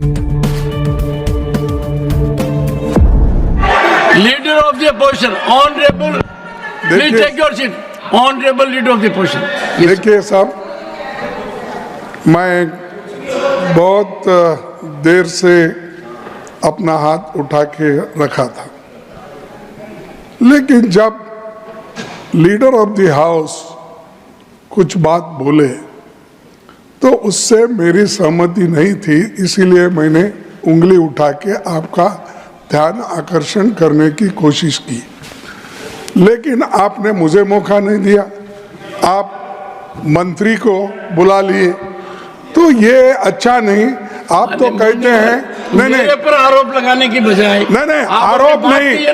Leader of the opposition, honorable, please take your seat. Honorable leader of the opposition. देखिए साहब, मैं बहुत देर से अपना हाथ उठा के रखा था, लेकिन जब लीडर ऑफ द हाउस कुछ बात बोले तो उससे मेरी सहमति नहीं थी, इसीलिए मैंने उंगली उठा के आपका ध्यान आकर्षण करने की कोशिश की, लेकिन आपने मुझे मौका नहीं दिया। आप मंत्री को बुला लिए, तो ये अच्छा नहीं। आप तो कहते हैं मेरे पर आरोप लगाने की बजाय नहीं आरोप नहीं,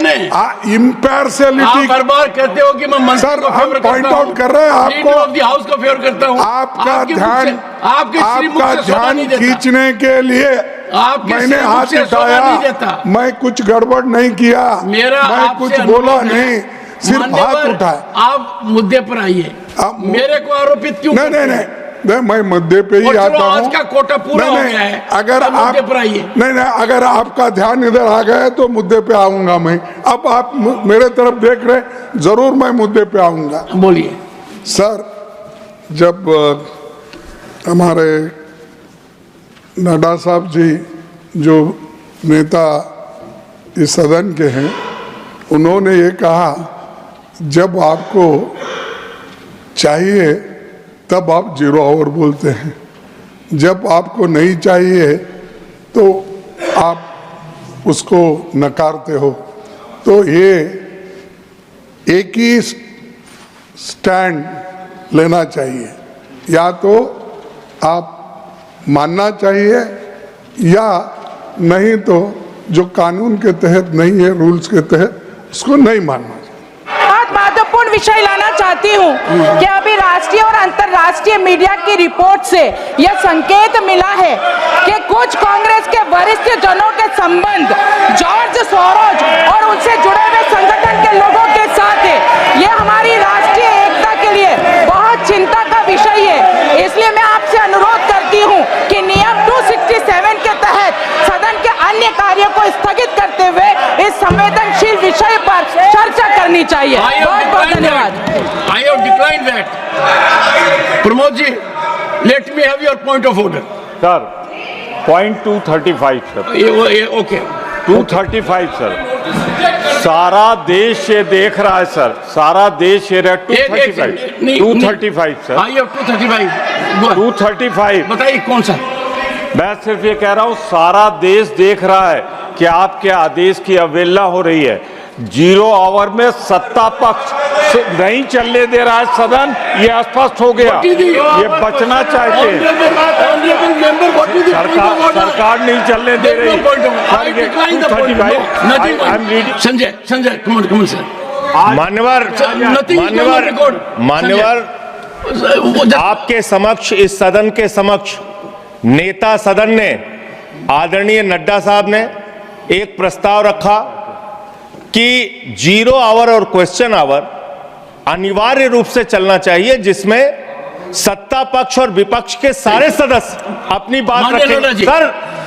इम्पार्शियलिटी हर बार कहते हो कि मैं मंत्री सर, को हम फेवर पॉइंट करता आउट हूं, कर रहे हैं लीडर ऑफ द हाउस को फेवर करता हूं। आपका ध्यान आपका ध्यान खींचने के लिए मैंने हाथ उठाया। मैं कुछ गड़बड़ नहीं किया, मैं कुछ बोला नहीं, सिर्फ हाथ उठाया। आप मुद्दे पर आइए, मेरे को आरोपित क्यों? नहीं, मैं मुद्दे पे ही आता हूँ। आज का कोटा पूरा हो गया है, अगर आप मुद्दे पर आइए। नहीं, अगर आपका ध्यान इधर आ गया तो मुद्दे पे आऊंगा मैं। अब आप मेरे तरफ देख रहे, जरूर मैं मुद्दे पे आऊंगा। बोलिए सर, जब हमारे नड्डा साहब जी जो नेता इस सदन के हैं, उन्होंने ये कहा जब आपको चाहिए तब आप 0 आवर बोलते हैं, जब आपको नहीं चाहिए तो आप उसको नकारते हो। तो ये एक ही स्टैंड लेना चाहिए, या तो आप मानना चाहिए या नहीं तो जो कानून के तहत नहीं है, रूल्स के तहत, उसको नहीं मानना। बहुत महत्वपूर्ण विषय लाना चाहती हूँ कि अभी राष्ट्रीय और अंतर्राष्ट्रीय मीडिया की रिपोर्ट से यह संकेत मिला है कि कुछ कांग्रेस के वरिष्ठ जनों के संबंध जॉर्ज सोरोज और उनसे जुड़े हुए संगठन के लोगों के साथ है। यह हमारी राष्ट्रीय एकता के लिए बहुत चिंता का विषय है। इसलिए मैं आपसे अनुरोध करती हूँ कि नियम 267 के तहत सदन के अन्य कार्यों को स्थगित करते हुए इस संवेदनशील विषय पर चर्चा करनी चाहिए। बहुत बहुत धन्यवाद। I have declined that. Pramod ji, let me have your point of order. Sir, point 235 sir. Okay 235 sir. सारा देश ये देख रहा है सर, सारा देश ये 235 सर। I have 235. 235 बताइए कौन सा? मैं सिर्फ ये कह रहा हूँ, सारा देश देख रहा है कि आपके आदेश की अवहेलना हो रही है। 0 आवर में सत्ता पक्ष नहीं चलने दे रहा है सदन, ये स्पष्ट हो गया। ये बचना चाहते हैं, सरकार नहीं चलने दे रही। संजय कमल सर, मान्यवर आपके समक्ष, इस सदन के समक्ष नेता सदन ने, आदरणीय नड्डा साहब ने एक प्रस्ताव रखा कि 0 आवर और क्वेश्चन आवर अनिवार्य रूप से चलना चाहिए, जिसमें सत्ता पक्ष और विपक्ष के सारे सदस्य अपनी बात रखें।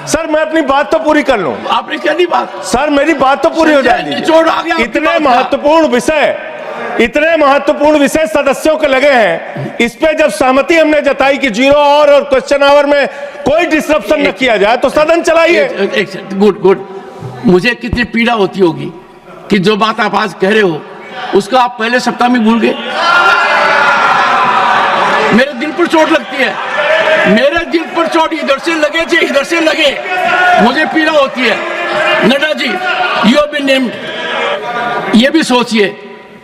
सर मैं अपनी बात तो पूरी कर लूं। आपने क्या दी बात? सर मेरी बात तो पूरी हो जाएगी। इतने महत्वपूर्ण विषय सदस्यों के लगे हैं, इस पे जब सहमति हमने जताई कि 0 आवर और क्वेश्चन आवर में कोई डिस्ट्रप्शन न किया जाए तो सदन चलाइए। गुड। मुझे कितनी पीड़ा होती होगी कि जो बात आप आज कह रहे हो उसको आप पहले सप्ताह में भूल गए। मेरे दिल पर चोट लगती है, मेरे दिल पर चोट इधर से लगे थे, इधर से लगे, मुझे पीड़ा होती है। Nadda ji, you have been named. ये भी सोचिए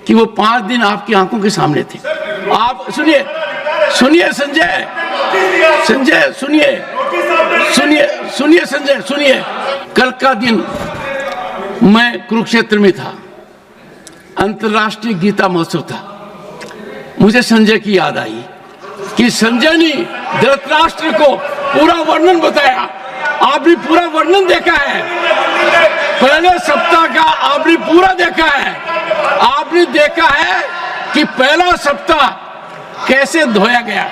कि वो 5 दिन आपकी आंखों के सामने थे। आप सुनिए संजय, सुनिए। कल का दिन मैं कुरुक्षेत्र में था, अंतर्राष्ट्रीय गीता महोत्सव था। मुझे संजय की याद आई कि संजय ने धृतराष्ट्र को पूरा वर्णन बताया। आपने पूरा वर्णन देखा है, पहले सप्ताह का आपने पूरा देखा है। आपने देखा है कि पहला सप्ताह कैसे धोया गया।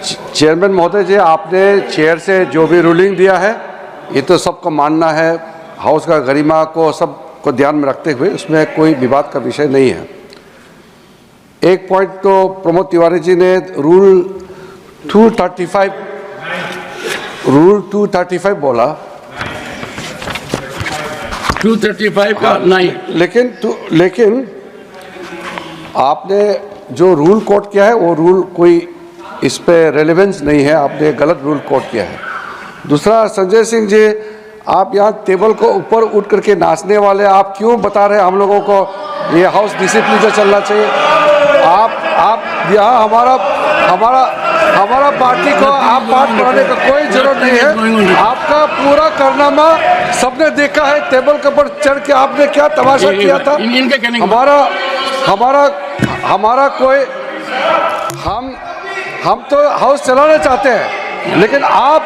चेयरमैन महोदय जी, आपने चेयर से जो भी रूलिंग दिया है ये तो सबको मानना है, हाउस का गरिमा को सबको ध्यान में रखते हुए उसमें कोई विवाद का विषय नहीं है। एक पॉइंट तो प्रमोद तिवारी जी ने रूल 235 बोला, 235 का नहीं, लेकिन आपने जो रूल कोट किया है वो रूल कोई इस पे रेलेवेंस नहीं है, आपने गलत रूल कोट किया है। दूसरा, संजय सिंह जी, आप यहाँ टेबल को ऊपर उठ करके नाचने वाले आप क्यों बता रहे हैं हम लोगों को ये हाउस डिसिप्लिन से चलना चाहिए? आप यहाँ हमारा पार्टी को आप बात कराने का कोई जरूरत नहीं है। आपका पूरा कारनामा सबने देखा है, टेबल के ऊपर चढ़ के आपने क्या तमाशा किया था। हमारा कोई हम तो हाउस चलाना चाहते हैं, लेकिन आप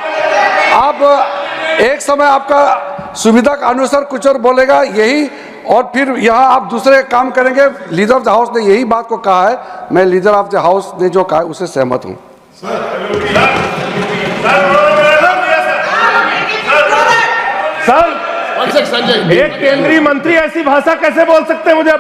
एक समय आपका सुविधा के अनुसार कुछ और बोलेगा यही, और फिर यहाँ आप दूसरे काम करेंगे। लीडर ऑफ द हाउस ने यही बात को कहा है, मैं लीडर ऑफ द हाउस ने जो कहा है उससे सहमत हूँ। सर, एक केंद्रीय मंत्री ऐसी भाषा कैसे बोल सकते हैं? मुझे